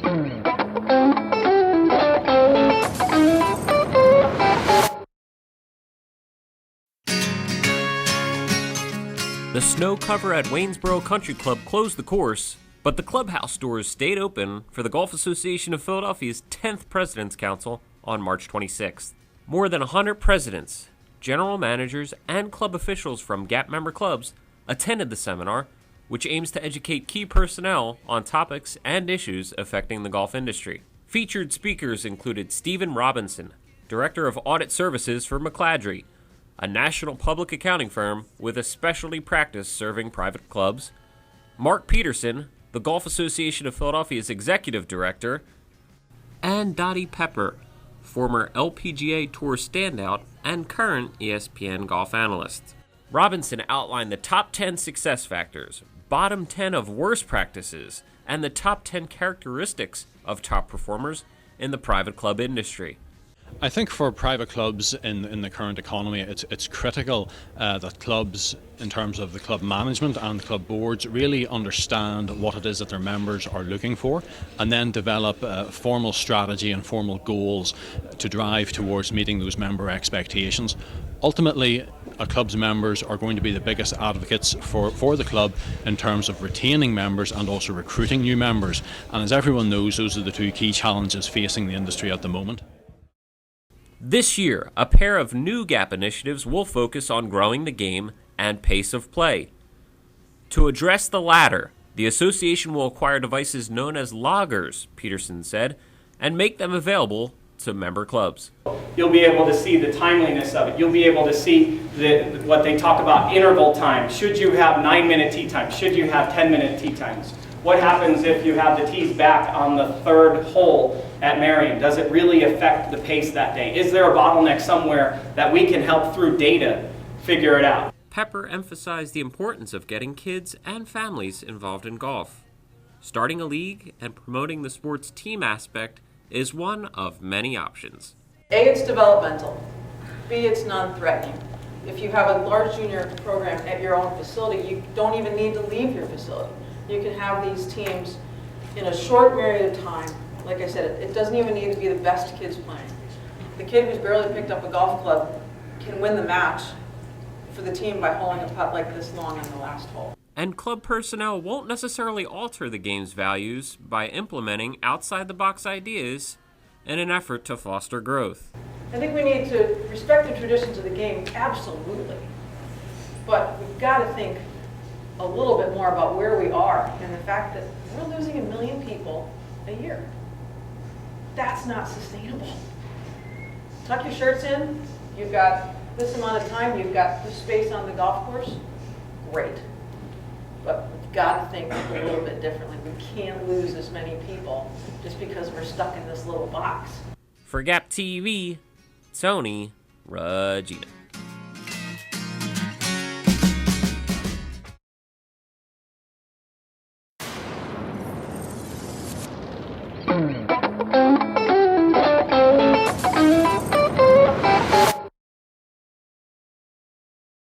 The snow cover at Waynesborough Country Club closed the course, but the clubhouse doors stayed open for the Golf Association of Philadelphia's 10th President's Council on March 26th. More than 100 presidents, general managers, and club officials from GAP member clubs attended the seminar, which aims to educate key personnel on topics and issues affecting the golf industry. Featured speakers included Stephen Robinson, Director of Audit Services for McCladrey, a national public accounting firm with a specialty practice serving private clubs, Mark Peterson, the Golf Association of Philadelphia's Executive Director, and Dottie Pepper, former LPGA Tour standout and current ESPN golf analyst. Robinson outlined the top 10 success factors, bottom 10 of worst practices, and the top 10 characteristics of top performers in the private club industry. I think for private clubs in the current economy, it's critical that clubs, in terms of the club management and the club boards, really understand what it is that their members are looking for, and then develop a formal strategy and formal goals to drive towards meeting those member expectations. Ultimately, a club's members are going to be the biggest advocates for the club in terms of retaining members and also recruiting new members. And as everyone knows, those are the two key challenges facing the industry at the moment. This year, a pair of new GAP initiatives will focus on growing the game and pace of play. To address the latter, the association will acquire devices known as loggers, Peterson said, and make them available to member clubs. You'll be able to see the timeliness of it. You'll be able to see what they talk about interval time. Should you have 9-minute tee times? Should you have 10-minute tee times? What happens if you have the tees back on the third hole at Marion? Does it really affect the pace that day? Is there a bottleneck somewhere that we can help through data figure it out? Pepper emphasized the importance of getting kids and families involved in golf. Starting a league and promoting the sport's team aspect is one of many options. A, it's developmental. B, it's non-threatening. If you have a large junior program at your own facility, you don't even need to leave your facility. You can have these teams in a short period of time. Like I said, it doesn't even need to be the best kids playing. The kid who's barely picked up a golf club can win the match for the team by holding a putt like this long on the last hole. And club personnel won't necessarily alter the game's values by implementing outside-the-box ideas in an effort to foster growth. I think we need to respect the traditions of the game, absolutely. But we've got to think a little bit more about where we are and the fact that we're losing 1 million people a year. That's not sustainable. Tuck your shirts in, you've got this amount of time, you've got the space on the golf course, great. But we've got to think a little bit differently. We can't lose as many people just because we're stuck in this little box. For GAP TV, Tony Regina.